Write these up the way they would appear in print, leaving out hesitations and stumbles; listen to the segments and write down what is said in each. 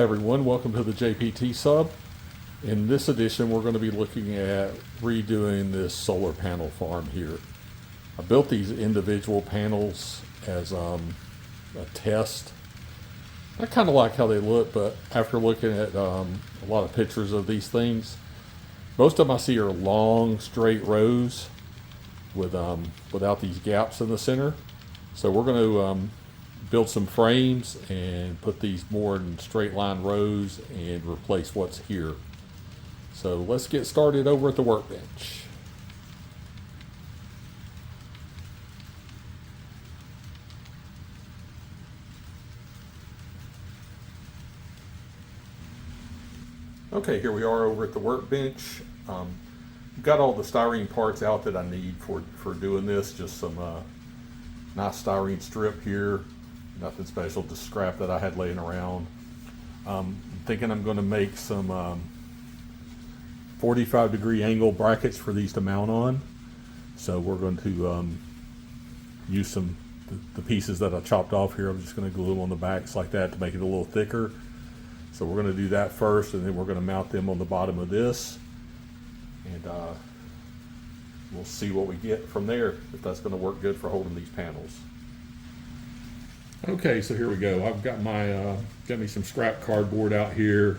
Hi everyone, welcome to the JPT Sub. In this edition we're going to be looking at redoing this solar panel farm here. I built these individual panels as a test. I kind of like how they look, but after looking at a lot of pictures of these things, most of them I see are long straight rows with without these gaps in the center. So we're going to build some frames and put these more in straight line rows and replace what's here. So let's get started over at the workbench. Okay, here we are over at the workbench. Got all the styrene parts out that I need for doing this. Just some nice styrene strip here. Nothing special, just scrap that I had laying around. I'm thinking I'm going to make some 45-degree angle brackets for these to mount on. So we're going to use the pieces that I chopped off here. I'm just going to glue them on the backs like that to make it a little thicker. So we're going to do that first, and then we're going to mount them on the bottom of this, and we'll see what we get from there, if that's going to work good for holding these panels. Okay, so here we go. I've got my got me some scrap cardboard out here,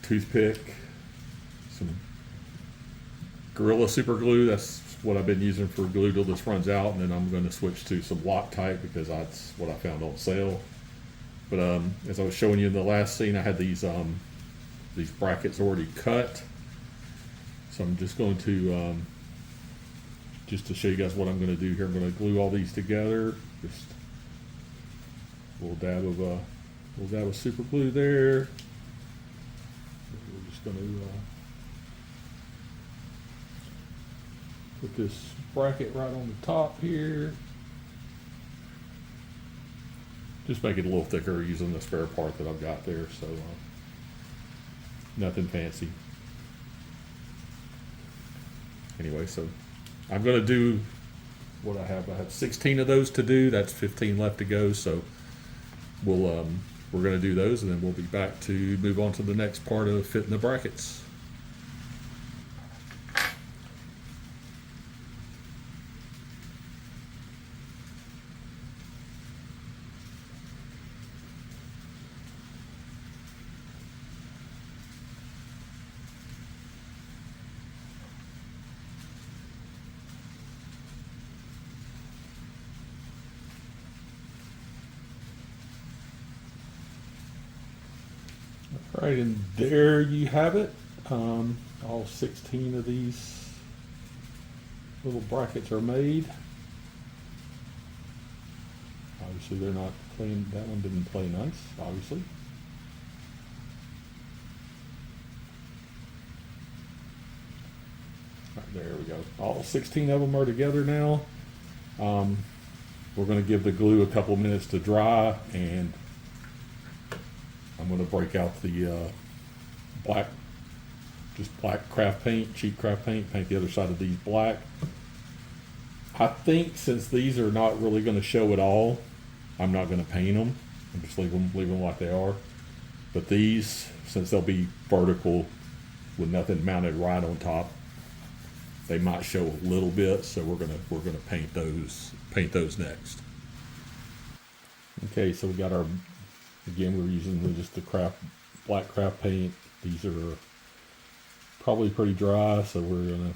toothpick, some Gorilla Super Glue. That's what I've been using for glue till this runs out, and then I'm going to switch to some Loctite because that's what I found on sale. But as I was showing you in the last scene, I had these brackets already cut. So I'm just going to just to show you guys what I'm going to do here. I'm going to glue all these together. Just a little dab of super glue there. We're just going to put this bracket right on the top here. Just make it a little thicker using the spare part that I've got there, so nothing fancy. Anyway, so I'm going to do what I have. I have 16 of those to do. That's 15 left to go, so we're going to do those, and then we'll be back to move on to the next part of fitting the brackets. All right, and there you have it. All 16 of these little brackets are made. Obviously, they're not playing. That one didn't play nice, obviously. All right, there we go. All 16 of them are together now. We're going to give the glue a couple minutes to dry, and I'm going to break out the black craft paint, cheap craft paint, paint the other side of these black. I think since these are not really going to show at all, I'm not going to paint them. I'm just leave them like they are. But these, since they'll be vertical with nothing mounted right on top, they might show a little bit. So we're gonna paint those next. Okay, so we got our. Again, we're using just the black craft paint. These are probably pretty dry, so we're gonna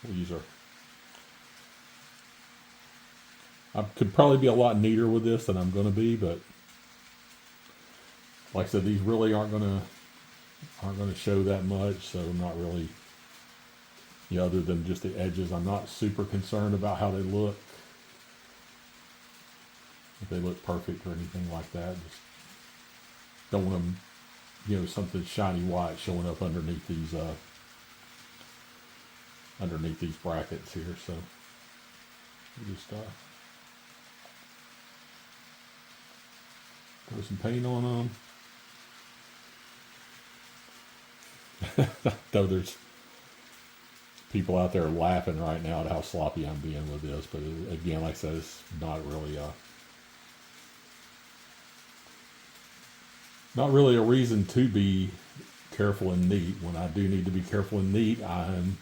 we'll use our. I could probably be a lot neater with this than I'm going to be, but like I said, these really aren't going to show that much. So I'm not really, other than just the edges, I'm not super concerned about how they look. If they look perfect or anything like that, just don't want them, something shiny white showing up underneath these brackets here. So we just throw some paint on them. Though there's people out there laughing right now at how sloppy I'm being with this, but again, like I said, it's not really not really a reason to be careful and neat. When I do need to be careful and neat, I'm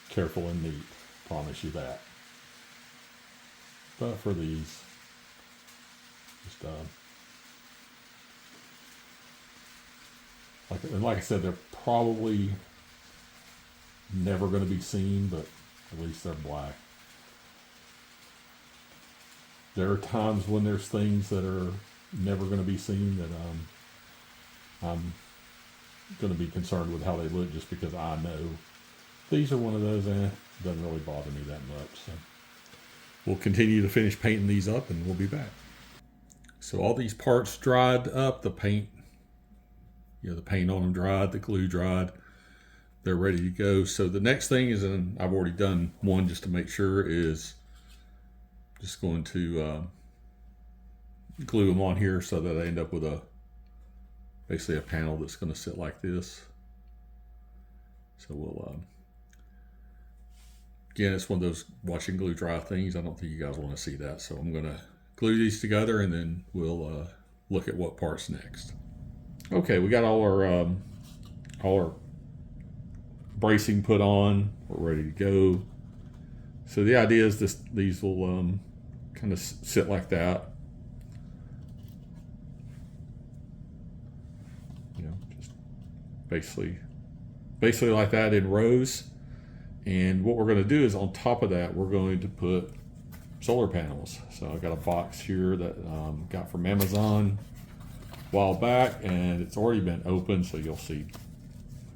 careful and neat. Promise you that. But for these, just like I said, they're probably never going to be seen, but at least they're black. There are times when there's things that are never going to be seen that I'm going to be concerned with how they look, just because I know these are one of those. Doesn't really bother me that much. So we'll continue to finish painting these up, and we'll be back. So all these parts dried up. The paint, the paint on them dried. The glue dried. They're ready to go. So the next thing is, and I've already done one just to make sure, is just going to glue them on here so that I end up with basically a panel that's going to sit like this. So we'll again, it's one of those watching glue dry things. I don't think you guys want to see that, so I'm going to glue these together, and then we'll look at what parts next. Okay, we got all our bracing put on. We're ready to go. So the idea is these will kind of sit like that. Just basically like that in rows. And what we're going to do is, on top of that, we're going to put solar panels. So I got a box here that got from Amazon a while back, and it's already been opened, so you'll see,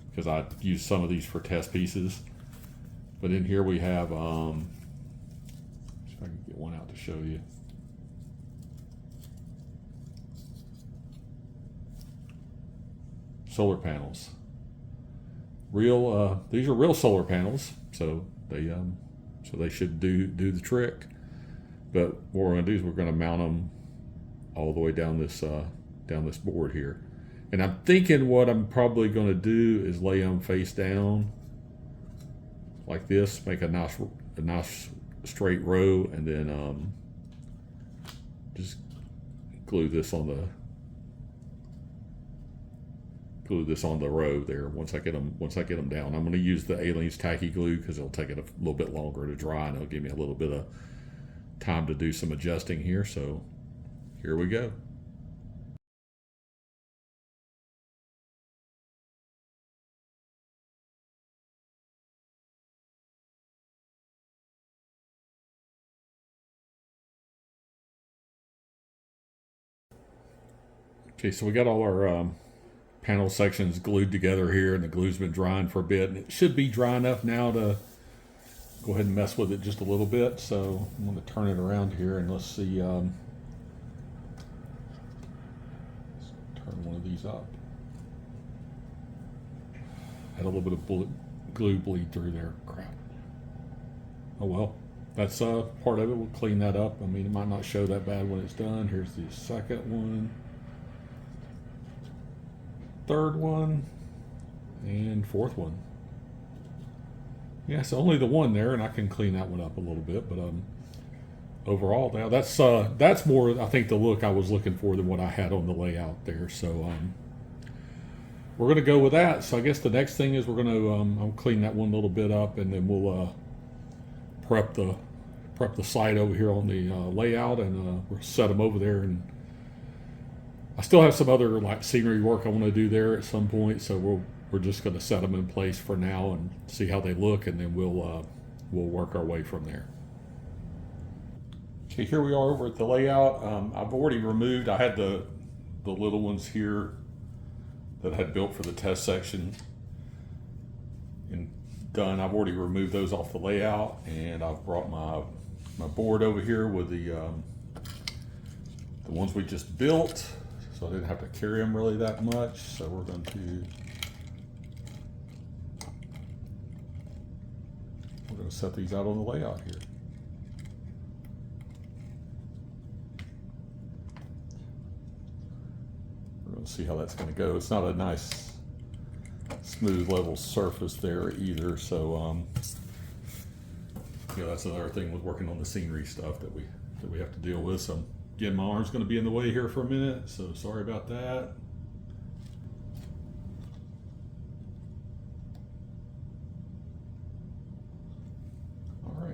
because I used some of these for test pieces. But in here we have, see if I can get one out to show you. Solar panels. These are real solar panels, so they should do the trick. But what we're going to do is we're going to mount them all the way down this board here. And I'm thinking what I'm probably going to do is lay them face down like this, make a nice straight row, and then just glue this on the row there. Once I get them down, I'm going to use the Aleene's tacky glue because it'll take it a little bit longer to dry, and it'll give me a little bit of time to do some adjusting here. So here we go. Okay, so we got all our panel sections glued together here, and the glue's been drying for a bit, and it should be dry enough now to go ahead and mess with it just a little bit. So I'm going to turn it around here, and let's see. Let's turn one of these up. Had a little bit of glue bleed through there. Crap. Oh well, that's part of it. We'll clean that up. I mean, it might not show that bad when it's done. Here's the second one. Third one, and fourth one. Yeah, so only the one there, and I can clean that one up a little bit. But overall, now that's more, I think, the look I was looking for than what I had on the layout there. So we're going to go with that. So I guess the next thing is we're going to I'll clean that one little bit up, and then we'll prep the site over here on the layout, and we'll set them over there. And I still have some other like scenery work I want to do there at some point, so we're just going to set them in place for now and see how they look, and then we'll work our way from there. Okay, here we are over at the layout. I've already removed. I had the little ones here that I had built for the test section and done. I've already removed those off the layout, and I've brought my board over here with the ones we just built. So I didn't have to carry them really that much. So we're going to set these out on the layout here. We're going to see how that's going to go. It's not a nice, smooth, level surface there either. So that's another thing with working on the scenery stuff that we have to deal with. So again, my arm's going to be in the way here for a minute, so sorry about that.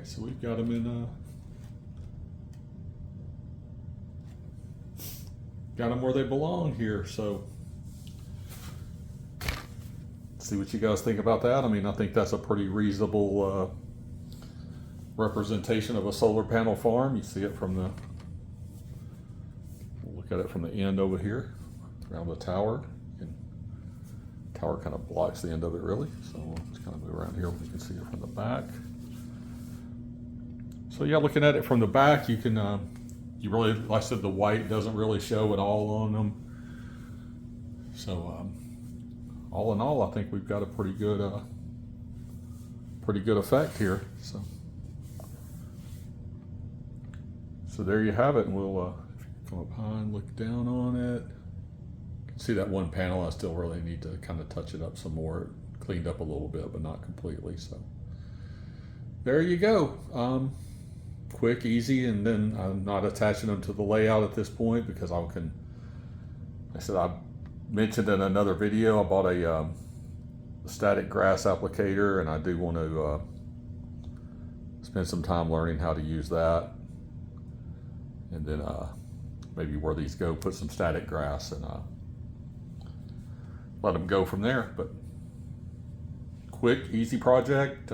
right, so we've got them in got them where they belong here. So see what you guys think about that. I mean, I think that's a pretty reasonable representation of a solar panel farm. You see it from the, we'll look at it from the end over here around the tower. And tower kind of blocks the end of it really. So we'll just kind of move around here where you can see it from the back. So yeah, looking at it from the back, you can, you really, like I said, the white doesn't really show at all on them. So all in all, I think we've got a pretty good effect here. So there you have it. And we'll if you come up high and look down on it, you can see that one panel. I still really need to kind of touch it up some more, cleaned up a little bit, but not completely. So there you go. Quick, easy, and then I'm not attaching them to the layout at this point because I said I mentioned in another video I bought a static grass applicator, and I do want to spend some time learning how to use that, and then maybe where these go, put some static grass and let them go from there. But quick, easy project.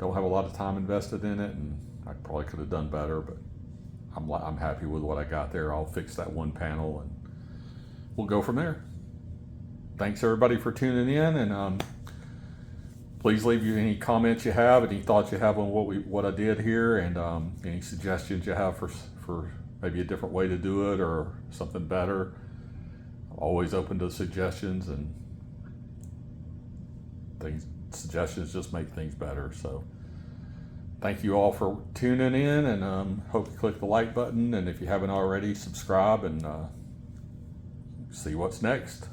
Don't have a lot of time invested in it, and I probably could have done better, but I'm happy with what I got there. I'll fix that one panel and we'll go from there. Thanks everybody for tuning in, and please leave you any comments you have, any thoughts you have on what I did here, and any suggestions you have for maybe a different way to do it or something better. I'm always open to suggestions, and suggestions just make things better. So thank you all for tuning in, and hope you click the like button, and if you haven't already, subscribe and see what's next.